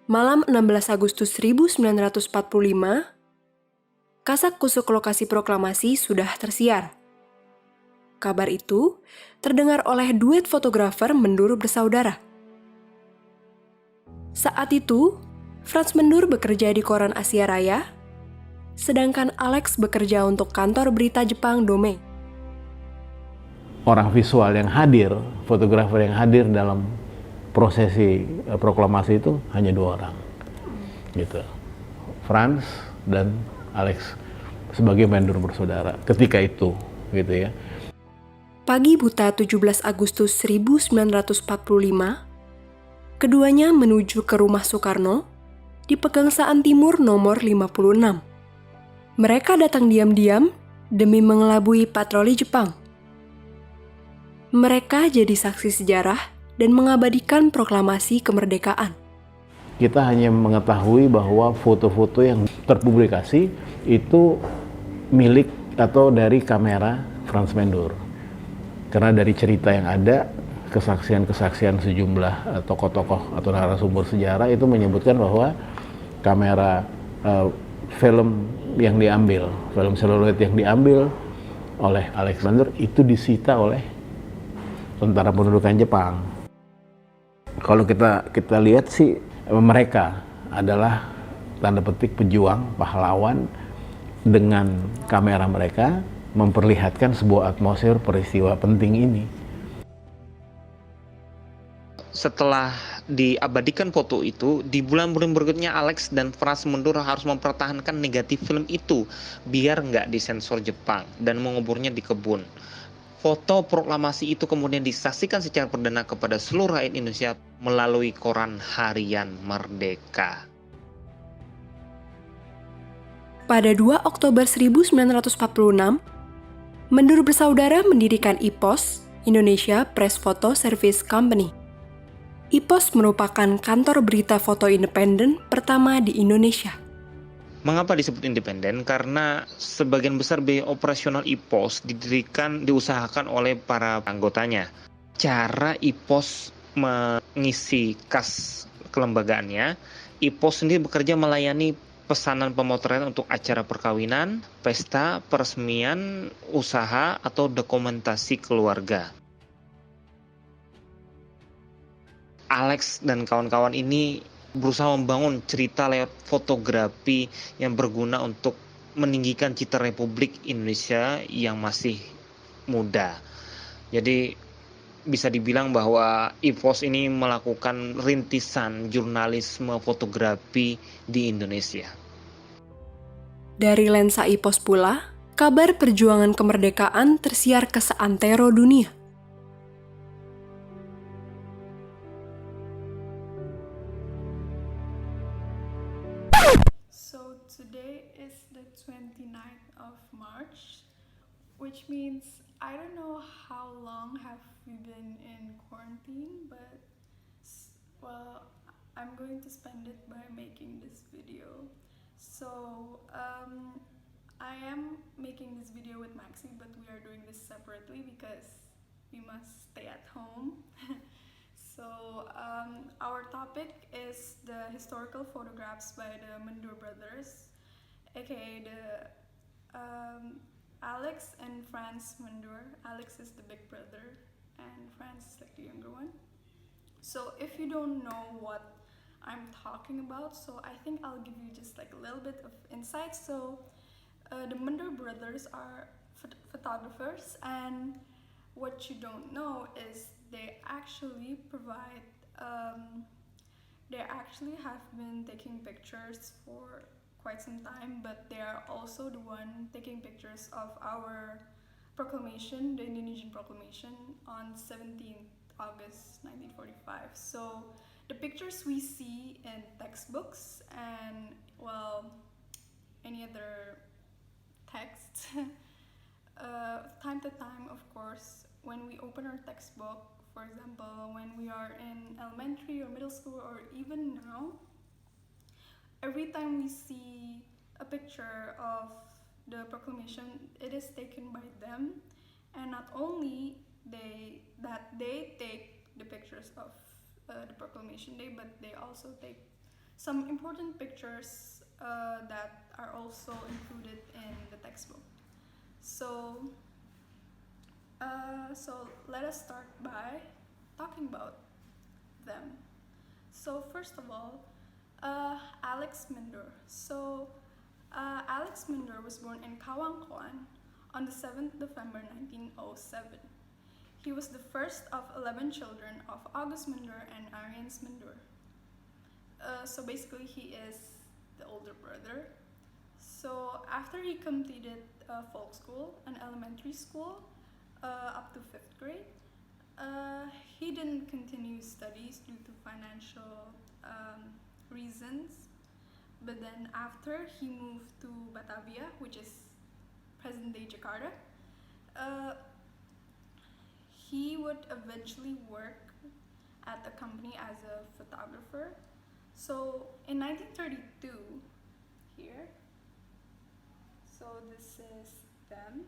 Malam 16 Agustus 1945, kasak kusuk lokasi proklamasi sudah tersiar. Kabar itu terdengar oleh duet fotografer mendur bersaudara. Saat itu, Franz mendur bekerja di koran Asia Raya, sedangkan Alex bekerja untuk kantor berita Jepang Dome. Orang visual yang hadir, fotografer yang hadir dalam prosesi proklamasi itu hanya 2 orang, gitu. Franz dan Alex sebagai mendur bersaudara ketika itu, gitu ya. Pagi buta 17 Agustus 1945, keduanya menuju ke rumah Soekarno di Pegangsaan Timur nomor 56. Mereka datang diam-diam demi mengelabui patroli Jepang. Mereka jadi saksi sejarah dan mengabadikan proklamasi kemerdekaan. Kita hanya mengetahui bahwa foto-foto yang terpublikasi itu milik atau dari kamera Franz Mendur. Karena dari cerita yang ada, kesaksian-kesaksian sejumlah tokoh-tokoh atau narasumber sejarah itu menyebutkan bahwa kamera film yang diambil, film seluloid yang diambil oleh Alex Mendur itu disita oleh tentara pendudukan Jepang. Kalau kita lihat sih, mereka adalah tanda petik pejuang, pahlawan, dengan kamera mereka memperlihatkan sebuah atmosfer peristiwa penting ini. Setelah diabadikan foto itu, di bulan-bulan berikutnya Alex dan Franz Mendur harus mempertahankan negatif film itu biar nggak disensor Jepang dan menguburnya di kebun. Foto proklamasi itu kemudian disaksikan secara perdana kepada seluruh rakyat Indonesia melalui koran harian Merdeka. Pada 2 Oktober 1946, Mendur bersaudara mendirikan IPOS, Indonesia Press Photo Service Company. IPOS merupakan kantor berita foto independen pertama di Indonesia. Mengapa disebut independen? Karena sebagian besar biaya operasional IPOS diusahakan oleh para anggotanya. Cara IPOS mengisi kas kelembagaannya, IPOS sendiri bekerja melayani pesanan pemotretan untuk acara perkawinan, pesta, peresmian, usaha, atau dokumentasi keluarga. Alex dan kawan-kawan ini berusaha membangun cerita lewat fotografi yang berguna untuk meninggikan citra Republik Indonesia yang masih muda. Jadi bisa dibilang bahwa IPOS ini melakukan rintisan jurnalisme fotografi di Indonesia. Dari lensa IPOS pula, kabar perjuangan kemerdekaan tersiar ke seantero dunia. So today is the 29th of March, which means I don't know how long have we been in quarantine, but well, I'm going to spend it by making this video. So I am making this video with Maxi, but we are doing this separately because we must stay at home. So our topic is the historical photographs by the Mendur brothers, aka the Alex and Franz Mendur. Alex is the big brother and Franz is like the younger one. So if you don't know what I'm talking about, so I think I'll give you just like a little bit of insight. So the Mendur brothers are photographers, and what you don't know is they actually provide they actually have been taking pictures for quite some time, but they are also the one taking pictures of our proclamation, the Indonesian proclamation, on 17th August 1945. So the pictures we see in textbooks and well any other text time to time, of course, when we open our textbook, for example, when we are in elementary or middle school, or even now, every time we see a picture of the proclamation, it is taken by them, and not only they take the pictures of the proclamation day, but they also take some important pictures that are also included in the textbook. So let us start by talking about them. So first of all, Alex Mendur. Alex Mendur was born in Kawangkoan on the 7th November 1907. He was the first of 11 children of August Mendur and Ariens Mendur. So basically he is the older brother. So after he completed folk school and elementary school up to 5th grade, he didn't continue studies due to financial reasons. But then after he moved to Batavia, which is present-day Jakarta, he would eventually work at a company as a photographer. So in 1932, here, so this is them,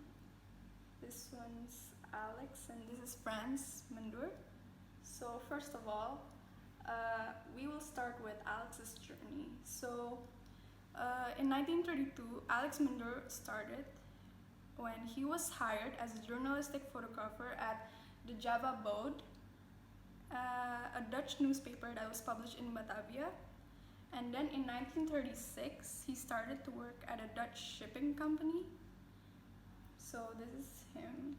this one's Alex, and this is Franz Mendur. So first of all, we will start with Alex's journey. So in 1932, Alex Mendur started when he was hired as a journalistic photographer at the Java Bode, a Dutch newspaper that was published in Batavia. And then in 1936, he started to work at a Dutch shipping company. So this is him.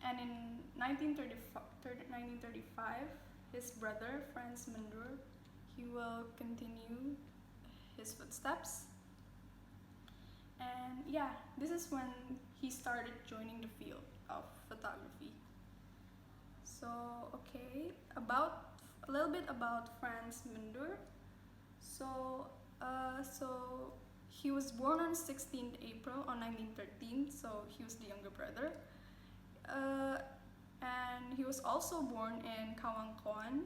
And in 1935, his brother, Franz Mendur, he will continue his footsteps. And yeah, this is when he started joining the field of photography. So, okay, a little bit about Franz Mendur. So he was born on 16th April on 1913, so he was the younger brother. And he was also born in Kawangkoan.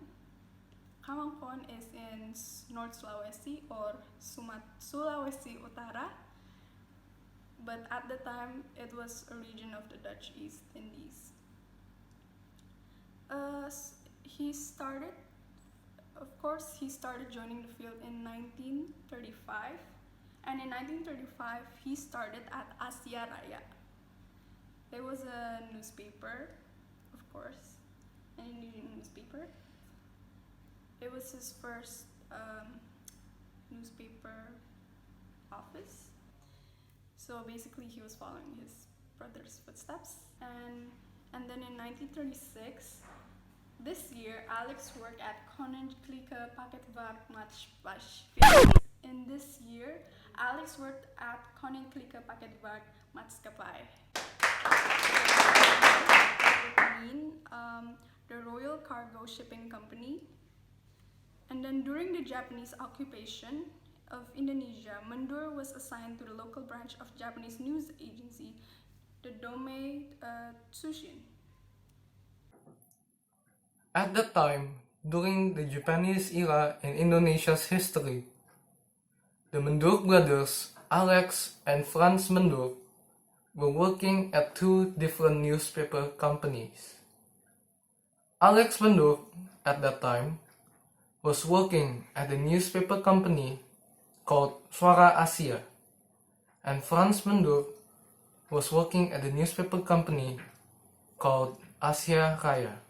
Kawangkoan is in North Sulawesi or Sulawesi Utara. But at the time, it was a region of the Dutch East Indies. He started joining the field in 1935. And in 1935, he started at Asia Raya. It was a newspaper, of course, an Indonesian newspaper. It was his first newspaper office. So basically he was following his brother's footsteps. And then in 1936, this year, Alex worked at Koninklijke Paketvaart Maatschappij. In this year, Alex worked at Koninklijke Paketvaart Maatschappij. The Royal Cargo Shipping Company. And then during the Japanese occupation of Indonesia, Mendur was assigned to the local branch of Japanese news agency, the Domei Tsushin. At that time, during the Japanese era in Indonesia's history, the Mendur brothers, Alex and Franz Mendur, were working at two different newspaper companies. Alex Mendur, at that time, was working at a newspaper company called Suara Asia, and Franz Mendur was working at a newspaper company called Asia Raya.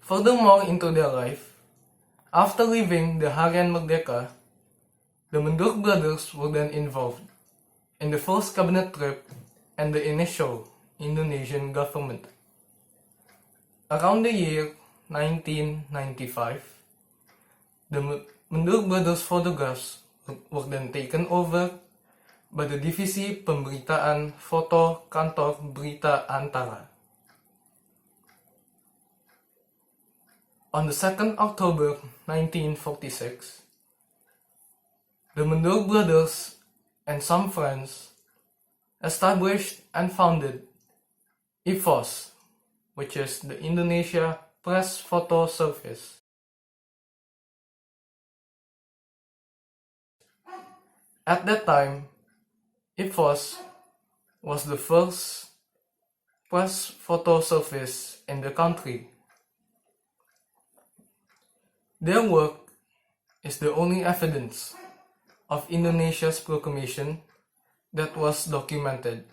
Furthermore into their life, after leaving the Harian Merdeka, the Mendur brothers were then involved in the first cabinet trip and the initial Indonesian government. Around the year 1995, the Mendur brothers photographs were then taken over by the Divisi Pemberitaan Foto Kantor Berita Antara. On the 2nd October 1946, the Mendur brothers and some friends established and founded IPHOS, which is the Indonesia Press Photo Service. At that time, IPHOS was the first press photo service in the country. Their work is the only evidence of Indonesia's proclamation that was documented.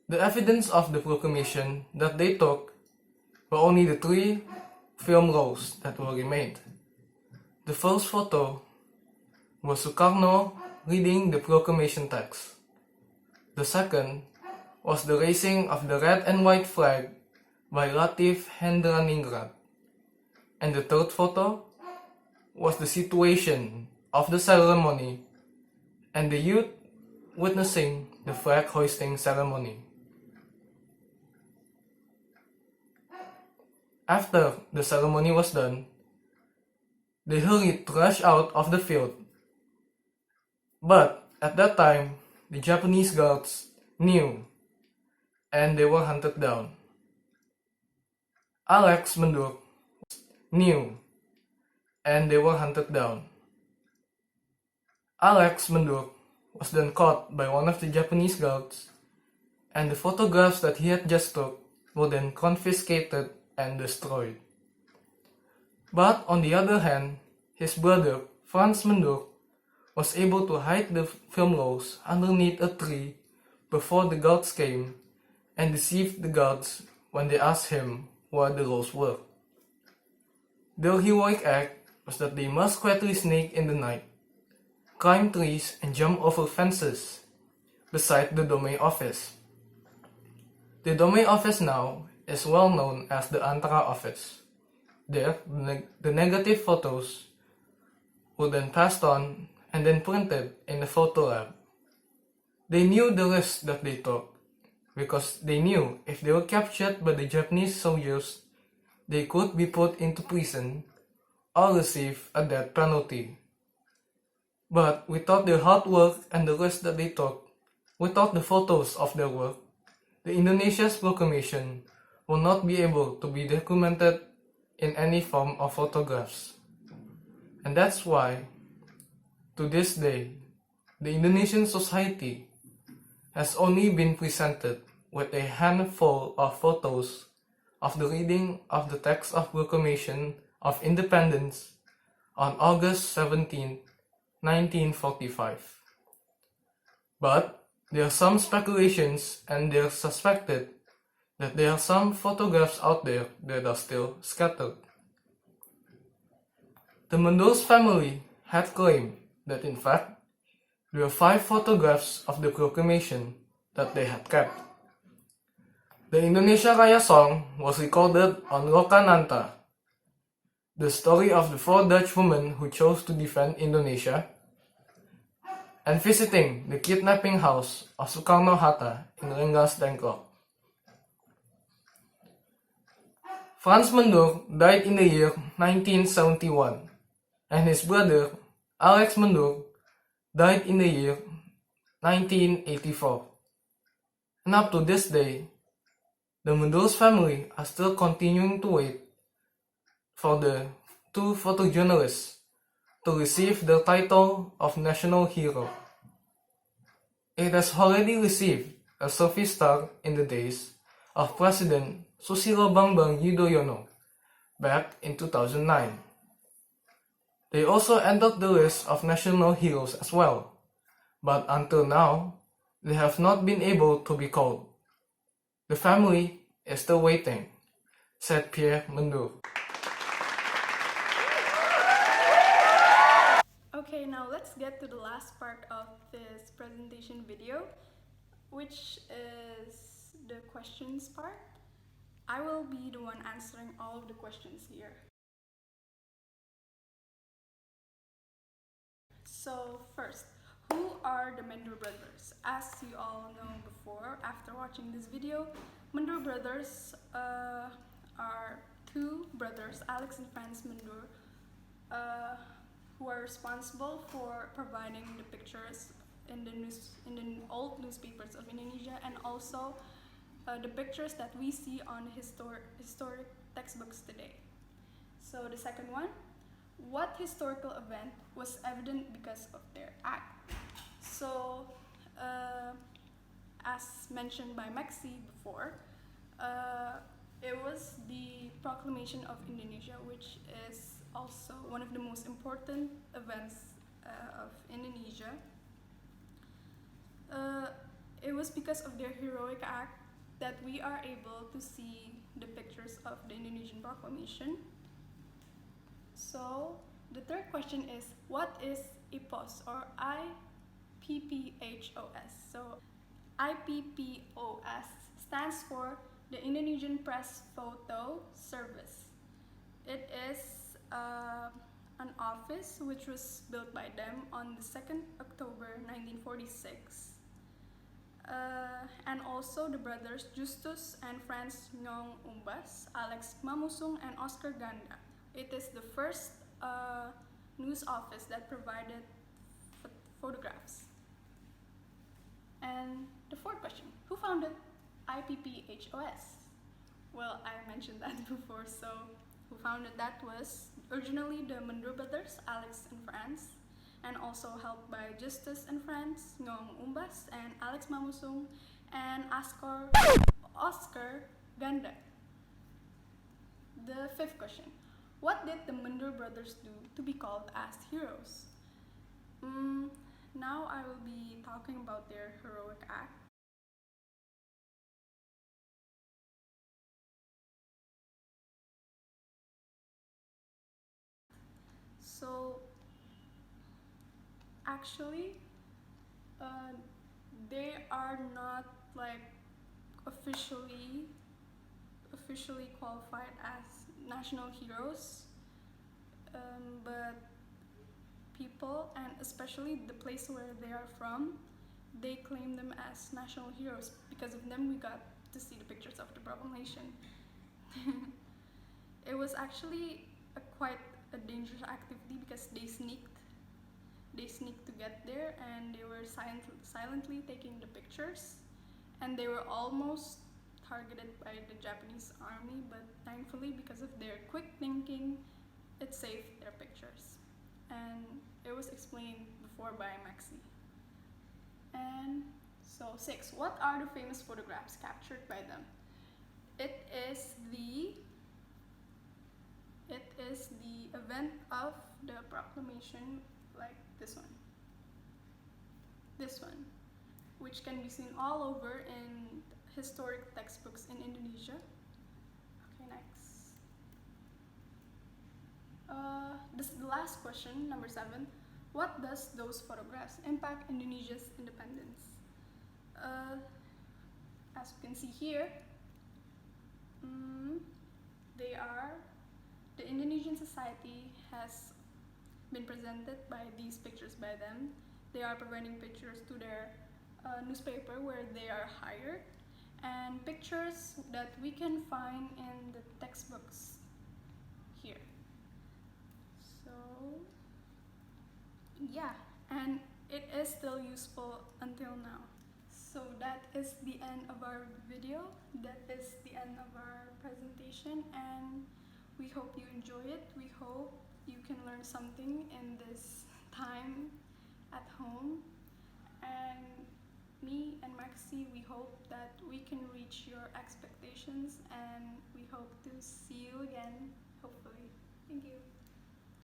The evidence of the proclamation that they took were only the 3 film rolls that were remained. The first photo was Sukarno reading the proclamation text. The second was the raising of the red and white flag by Latif Hendraningrat. And the third photo was the situation of the ceremony and the youth witnessing the flag hoisting ceremony. After the ceremony was done, they hurried to rush out of the field. But at that time, the Japanese guards knew, and they were hunted down. Alex mendur knew, and they were hunted down. Alex mendur was then caught by one of the Japanese guards, and the photographs that he had just took were then confiscated and destroyed. But on the other hand, his brother, Franz mendur, was able to hide the film rolls underneath a tree before the guards came and deceived the guards when they asked him what the rolls were. Their heroic act was that they must quietly sneak in the night, climb trees and jump over fences beside the domain office. The domain office now is well known as the Antara office. There, the negative photos were then passed on and then printed in the photo lab. They knew the risk that they took because they knew if they were captured by the Japanese soldiers, they could be put into prison or receive a death penalty. But without their hard work and the risk that they took, without the photos of their work, the Indonesia's proclamation will not be able to be documented in any form of photographs. And that's why, to this day, the Indonesian society has only been presented with a handful of photos of the reading of the text of Proclamation of Independence on August 17, 1945. But there are some speculations and they are suspected that there are some photographs out there that are still scattered. The Mendur's family had claimed that in fact, there were 5 photographs of the proclamation that they had kept. The Indonesia Raya song was recorded on Lokananta, the story of the 4 Dutch women who chose to defend Indonesia, and visiting the kidnapping house of Soekarno-Hatta in Rengas Dengklok. Franz mendur died in the year 1971, and his brother, Alex mendur, died in the year 1984. And up to this day, the Mendur's family are still continuing to wait for the 2 photojournalists to receive the title of National Hero. It has already received a service star in the days of President Susilo Bambang Yudhoyono back in 2009. They also entered the list of national heroes as well, but until now, they have not been able to be called. The family is still waiting, said Pierre Mendur. Okay, now let's get to the last part of this presentation video, which is the questions part. I will be the one answering all of the questions here. So first, who are the Mendur brothers? As you all know before, after watching this video, Mendur brothers are 2 brothers, Alex and Franz Mendur, who are responsible for providing the pictures in the old newspapers of Indonesia, and also the pictures that we see on historic textbooks today. So the second one, what historical event was evident because of their act? So, as mentioned by Maxi before, it was the proclamation of Indonesia, which is also one of the most important events of Indonesia. It was because of their heroic act that we are able to see the pictures of the Indonesian proclamation. So the third question is, what is IPPOS or IPPHOS? So IPPOS stands for the Indonesian Press Photo Service. It is an office which was built by them on the 2nd October 1946. And also the brothers Justus and Franz Nyong Umbas, Alex Mamusung, and Oscar Ganda. It is the first news office that provided photographs. And the fourth question, who founded IPPHOS? Well, I mentioned that before, so who founded that was originally the Mendur brothers, Alex and Franz, and also helped by Justus and Franz, Nyong Umbas, and Alex Mamusung, and Oscar Ganda. The fifth question, what did the Mendur brothers do to be called as heroes? Now I will be talking about their heroic act. So actually, they are not like officially qualified as national heroes, but people, and especially the place where they are from, they claim them as national heroes. Because of them we got to see the pictures of the proclamation. It was actually quite a dangerous activity because they sneaked to get there, and they were silently taking the pictures, and they were almost targeted by the Japanese army, but thankfully because of their quick thinking, it saved their pictures. And it was explained before by Maxi. And so 6, what are the famous photographs captured by them? It is the event of the proclamation, like this one, which can be seen all over in historic textbooks in Indonesia. Okay, next. This is the last question, number 7. What does those photographs impact Indonesia's independence? As you can see here, the Indonesian society has been presented by these pictures by them. They are providing pictures to their newspaper where they are hired, and pictures that we can find in the textbooks here. So yeah, and it is still useful until now. So that is the end of our video. That is the end of our presentation, and we hope you enjoy it. We hope you can learn something in this time at home. And me and Maxi, we hope that we can reach your expectations, and we hope to see you again, hopefully. Thank you.